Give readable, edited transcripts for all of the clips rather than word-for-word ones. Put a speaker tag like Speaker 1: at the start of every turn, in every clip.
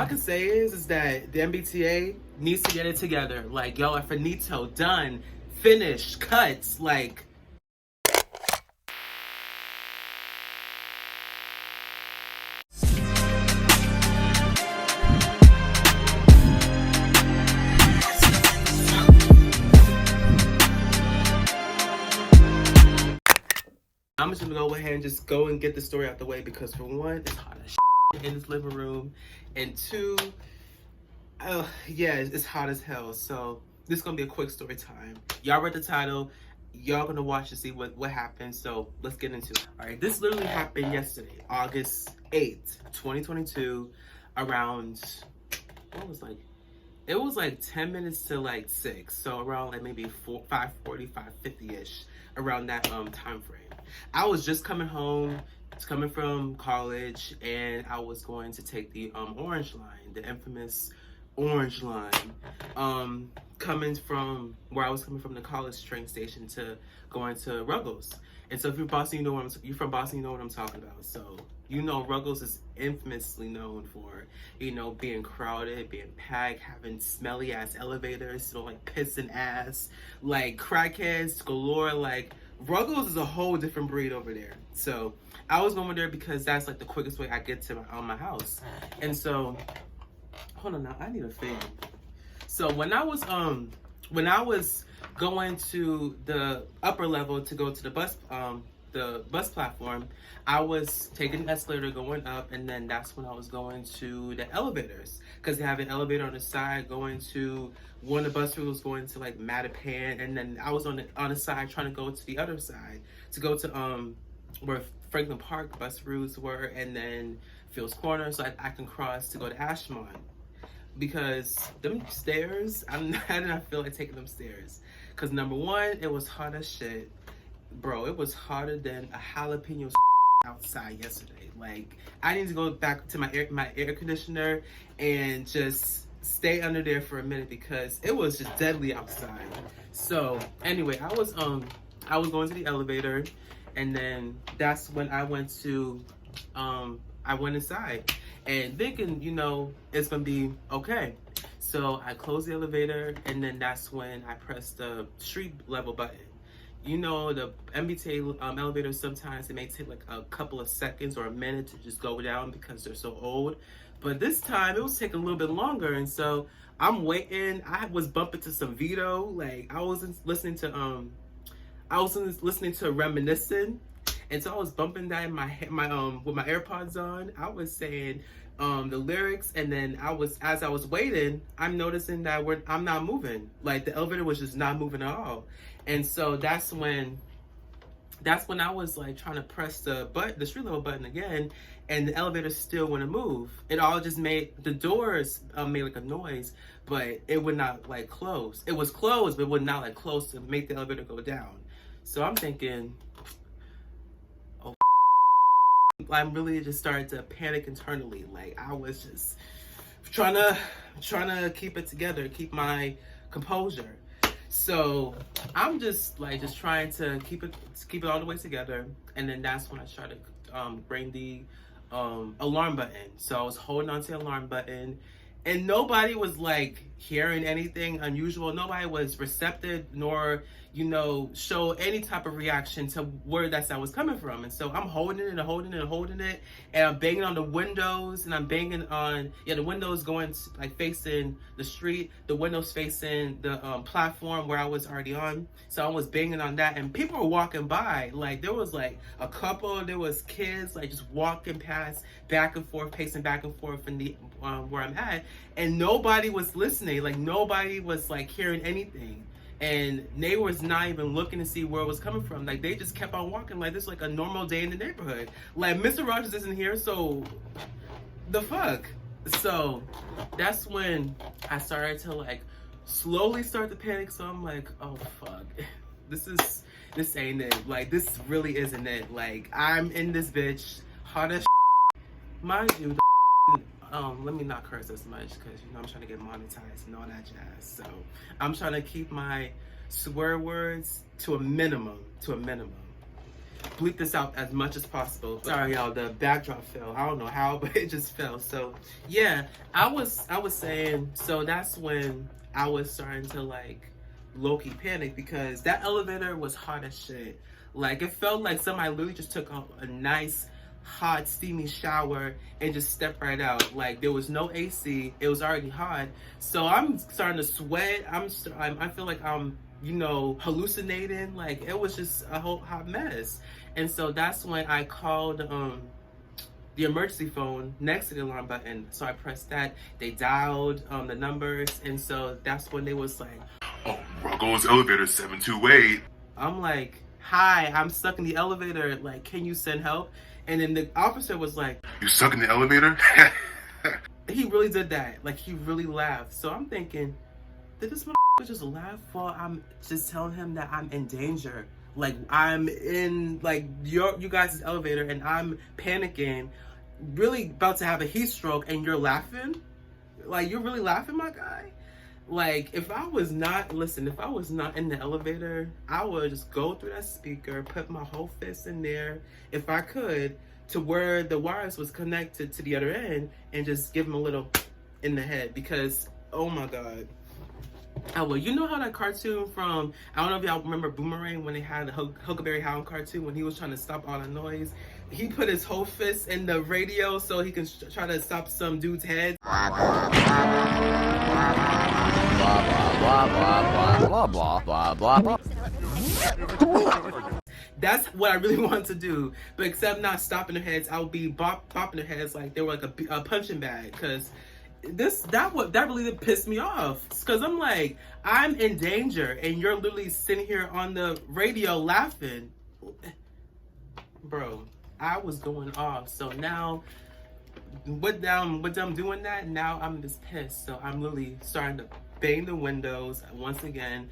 Speaker 1: I can say is that the MBTA needs to get it together. Like, yo, finito, done, finished, cuts, like. I'm just gonna go ahead and just go and get the story out the way because for one, it's hot as shit in this living room, and two, yeah, it's hot as hell. So this is gonna be a quick story time. Y'all read the title. Y'all gonna watch to see what happened. So let's get into it. All right, this literally happened yesterday, August 8th, 2022, around it was like 10 minutes to like 6, so around like maybe 5:40, 5:50ish, around that time frame. I was just coming home, coming from college, and I was going to take the Orange Line, the infamous Orange Line, coming from where I was coming from the college train station to going to Ruggles. And so if you're Boston, you're from Boston, you know what I'm talking about. So you know Ruggles is infamously known for, being crowded, being packed, having smelly ass elevators, like pissing ass, like crackheads galore. Like Ruggles is a whole different breed over there. So I was going there because that's like the quickest way I get to my house. And so hold on now, I need a fan. So when I was going to the upper level to go to the bus platform, I was taking the escalator going up, and then that's when I was going to the elevators, because they have an elevator on the side going to one of the bus routes going to like Mattapan, and then I was on the side trying to go to the other side to go to where Franklin Park bus routes were, and then Fields Corner, so I can cross to go to Ashmont. Because them stairs, I did not feel like taking them stairs. Because number one, it was hot as shit. Bro, it was hotter than a jalapeno outside yesterday. Like, I need to go back to my air conditioner and just stay under there for a minute because it was just deadly outside. So anyway, I was going to the elevator, and then that's when I went inside and thinking, it's gonna be okay. So I closed the elevator, and then that's when I pressed the street level button. The MBTA elevators, sometimes it may take like a couple of seconds or a minute to just go down because they're so old. But this time it was taking a little bit longer, and so I'm waiting. I was bumping to some Vito, like I was listening to Reminiscing. And so I was bumping that in my with my AirPods on. I was saying the lyrics, and then as I was waiting, I'm noticing that I'm not moving. Like the elevator was just not moving at all. And so that's when I was like trying to press the street level button again, and the elevator still wouldn't move. It all just the doors made like a noise, but it would not like close. It was closed, but it would not like close to make the elevator go down. So I'm thinking, I'm really just started to panic internally. Like I was just trying to keep it together, keep my composure. So I'm just trying to keep it all the way together. And then that's when I started bring the alarm button. So I was holding on to the alarm button, and nobody was like hearing anything unusual. Nobody was receptive nor show any type of reaction to where that sound was coming from. And so I'm holding it, and I'm banging on the windows, and I'm banging on the windows going facing the street, the windows facing the platform where I was already on. So I was banging on that, and people were walking by. Like there was like a couple, there was kids like just walking past, back and forth, pacing back and forth in the where I'm at, and nobody was listening. Like nobody was like hearing anything. And they was not even looking to see where it was coming from. Like they just kept on walking like this was like a normal day in the neighborhood. Like Mr. Rogers isn't here, so the fuck. So that's when I started to like slowly start to panic. So I'm like, oh fuck, this ain't it. Like this really isn't it. Like I'm in this bitch hard as mind you. Let me not curse as much because I'm trying to get monetized and all that jazz. So I'm trying to keep my swear words to a minimum. bleep this out as much as possible. Sorry, y'all, the backdrop fell. I don't know how, but it just fell. So yeah, I was saying, so that's when I was starting to like low-key panic, because that elevator was hot as shit. Like, it felt like somebody literally just took a nice hot steamy shower and just stepped right out. Like, there was no AC, it was already hot, so I'm starting to sweat. I feel like I'm, you know, hallucinating. Like, it was just a whole hot mess. And so that's when I called the emergency phone next to the alarm button. So I pressed that, they dialed the numbers, and so that's when they was like,
Speaker 2: "Oh, Rocco's elevator 728.
Speaker 1: I'm like, "Hi, I'm stuck in the elevator, like, can you send help?" And then the officer was like,
Speaker 2: "You stuck in the elevator?"
Speaker 1: he really did that. Like, he really laughed. So I'm thinking, did this just laugh while I'm just telling him that I'm in danger? Like, I'm in, like, you guys' elevator, and I'm panicking, really about to have a heat stroke, and you're laughing? Like, you're really laughing, my guy? Like, if I was not in the elevator, I would just go through that speaker, put my whole fist in there, if I could, to where the wires was connected to the other end, and just give him a little in the head, because, oh my God. I would. You know how that cartoon from, I don't know if y'all remember Boomerang, when they had the Huckleberry Hound cartoon, when he was trying to stop all the noise? He put his whole fist in the radio so he can try to stop some dude's head. That's what I really wanted to do, but except not stopping their heads, I would be bopping their heads like they were like a punching bag, because that really pissed me off, because I'm like, I'm in danger and you're literally sitting here on the radio laughing. Bro, I was going off. So now with them doing that, now I'm just pissed. So I'm literally starting to bang the windows once again,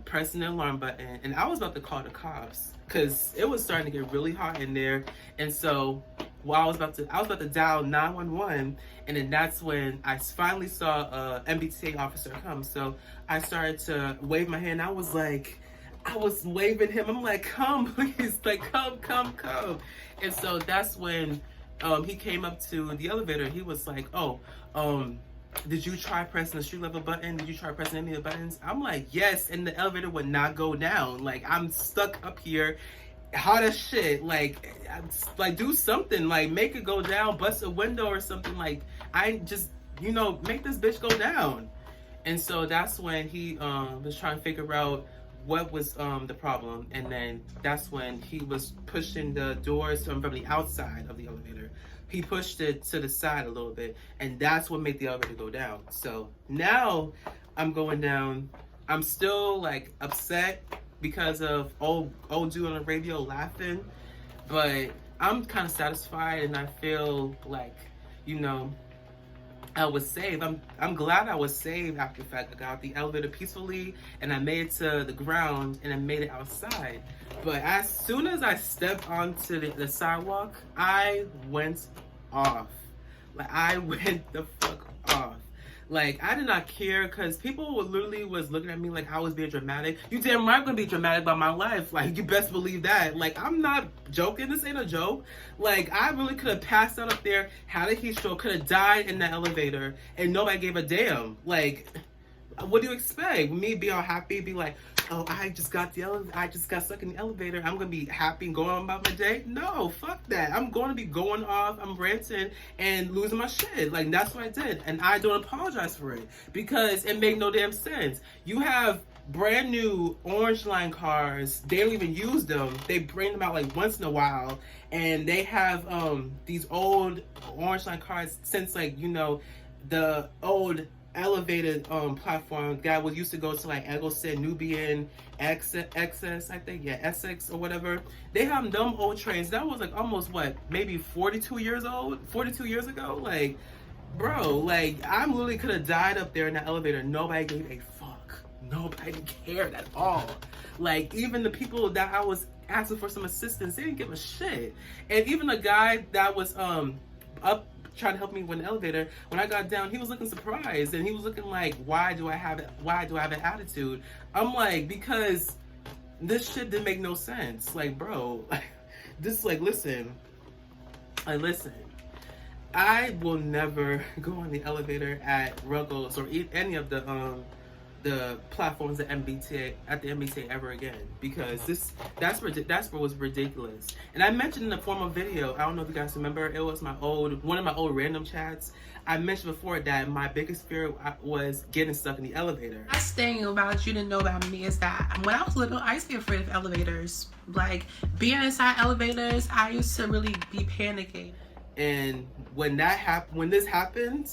Speaker 1: pressing the alarm button, and I was about to call the cops because it was starting to get really hot in there. And so while I was about to dial 911, and then that's when I finally saw a MBTA officer come. So I started to wave my hand. I was waving him. I'm like, come, please, like, come. And so that's when he came up to the elevator. He was like, oh, did you try pressing the street level button? Did you try pressing any of the buttons? I'm like, yes, and the elevator would not go down. Like, I'm stuck up here, hot as shit. Like, do something, like, make it go down, bust a window or something. Like, I just, make this bitch go down. And so that's when he was trying to figure out what was the problem. And then that's when he was pushing the doors from the outside of the elevator. He pushed it to the side a little bit, and that's what made the elevator go down. So now I'm going down. I'm still like upset because of old dude on the radio laughing, but I'm kind of satisfied, and I feel like, I was saved. I'm glad I was saved after the fact. I got out the elevator peacefully, and I made it to the ground, and I made it outside. But as soon as I stepped onto the sidewalk, I went off. Like, I went the fuck off. Like, I did not care, because people literally was looking at me like I was being dramatic. You damn right I'm gonna be dramatic about my life. Like, you best believe that. Like, I'm not joking. This ain't a joke. Like, I really could have passed out up there, had a heat stroke, could have died in the elevator, and nobody gave a damn. Like, what do you expect? Me be all happy, be like, oh, I just got stuck in the elevator, I'm gonna be happy and going on about my day? No, fuck that. I'm going to be going off, I'm ranting and losing my shit. Like, that's what I did, and I don't apologize for it, because it made no damn sense. You have brand new orange line cars, they don't even use them, they bring them out like once in a while, and they have these old orange line cars since, like, the old elevated platform that was used to go to like Eggleston, Nubian, Excess, I think, Essex or whatever. They have them old trains that was like almost maybe 42 years ago. Like, bro, like, I literally could have died up there in that elevator. Nobody gave a fuck. Nobody cared at all. Like, even the people that I was asking for some assistance, they didn't give a shit. And even the guy that was up trying to help me with an elevator, when I got down, he was looking surprised, and he was looking like, why do I have an attitude? I'm like, because this shit didn't make no sense. Like, bro, this like listen. Listen. I will never go on the elevator at Ruggles or any of the platforms at the MBTA ever again, because that's what was ridiculous. And I mentioned in the former video, I don't know if you guys remember, it was one of my old random chats. I mentioned before that my biggest fear was getting stuck in the elevator.
Speaker 3: Last thing about you to know about me is that when I was little, I used to be afraid of elevators. Like being inside elevators, I used to really be panicking.
Speaker 1: And when this happened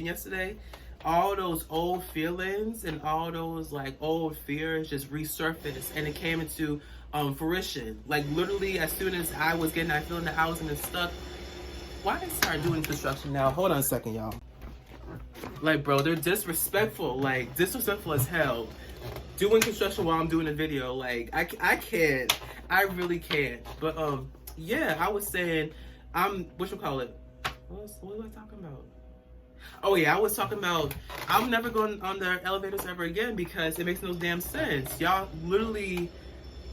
Speaker 1: yesterday, all those old feelings and all those like old fears just resurfaced, and it came into fruition. Like literally, as soon as I was getting that feeling that I was gonna stuck. Why did I start doing construction now? Hold on a second, y'all. Like, bro, they're disrespectful. Like, disrespectful as hell. Doing construction while I'm doing a video. Like, I can't. I really can't. But, yeah, I was saying, what you call it? What was I talking about? Oh, yeah, I was talking about, I'm never going on the elevators ever again because it makes no damn sense. Y'all literally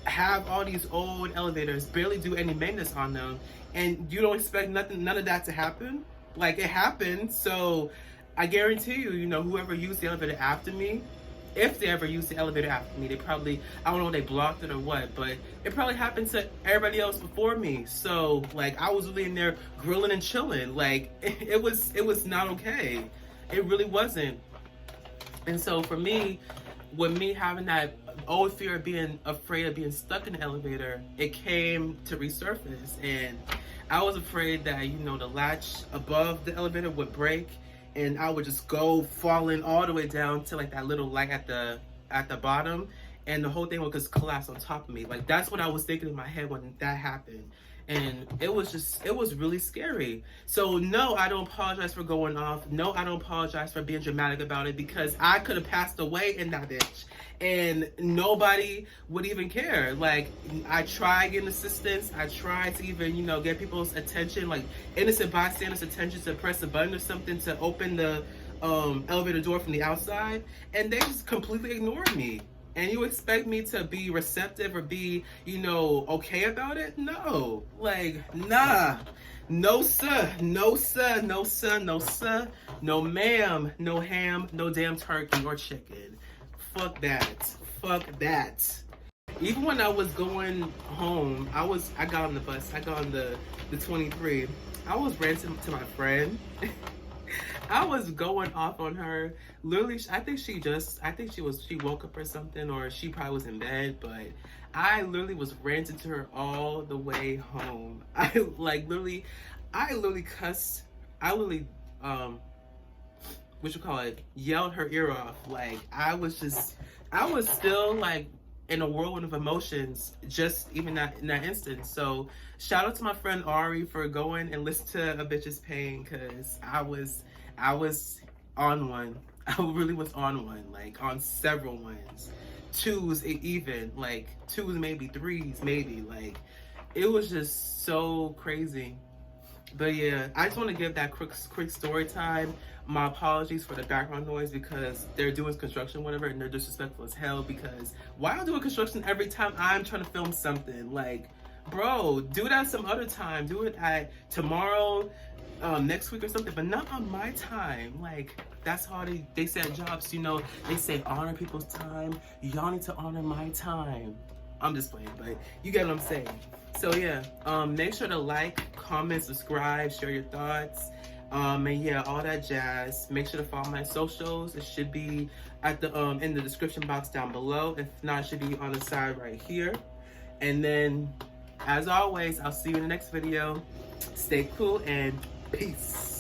Speaker 1: have all these old elevators, barely do any maintenance on them, and you don't expect none of that to happen. Like, it happened. So I guarantee you, whoever used the elevator after me, if they ever used the elevator after me, they probably, I don't know if they blocked it or what, but it probably happened to everybody else before me. So like, I was really in there grilling and chilling. Like, it was not okay. It really wasn't. And so for me, with me having that old fear of being afraid of being stuck in the elevator, it came to resurface. And I was afraid that, the latch above the elevator would break and I would just go falling all the way down to like that little light at the bottom, and the whole thing would just collapse on top of me. Like, that's what I was thinking in my head when that happened. And it was really scary. So no, I don't apologize for going off. No, I don't apologize for being dramatic about it, because I could have passed away in that bitch and nobody would even care. Like, I tried getting assistance. I tried to even, get people's attention, like innocent bystanders' attention, to press a button or something to open the elevator door from the outside, and they just completely ignored me. And you expect me to be receptive or be, okay about it? No. Like, nah. No sir. No sir. No sir. No sir. No ma'am. No ham. No damn turkey or chicken. Fuck that. Fuck that. Even when I was going home, I got on the bus. I got on the 23. I was ranting to my friend. I was going off on her. Literally, I think she woke up or something, or she probably was in bed, but I literally was ranting to her all the way home. I literally cussed. I literally, yelled her ear off. Like, I was still like in a whirlwind of emotions, just even in that instance. So shout out to my friend Ari for going and listening to a bitch's pain, because I was on one. I really was on one, like on several ones. Twos, even like twos, maybe threes, maybe. Like, it was just so crazy. But yeah, I just want to give that quick story time. My apologies for the background noise, because they're doing construction, whatever, and they're disrespectful as hell. Because why am I doing construction every time I'm trying to film something? Like, bro, do that some other time. Do it at tomorrow, next week or something, but not on my time. Like, that's how they set jobs, they say honor people's time. Y'all need to honor my time. I'm just playing, but you get what I'm saying. So yeah, make sure to like, comment, subscribe, share your thoughts, and yeah, all that jazz. Make sure to follow my socials. It should be at the in the description box down below. If not, it should be on the side right here. And then, as always, I'll see you in the next video. Stay cool and peace.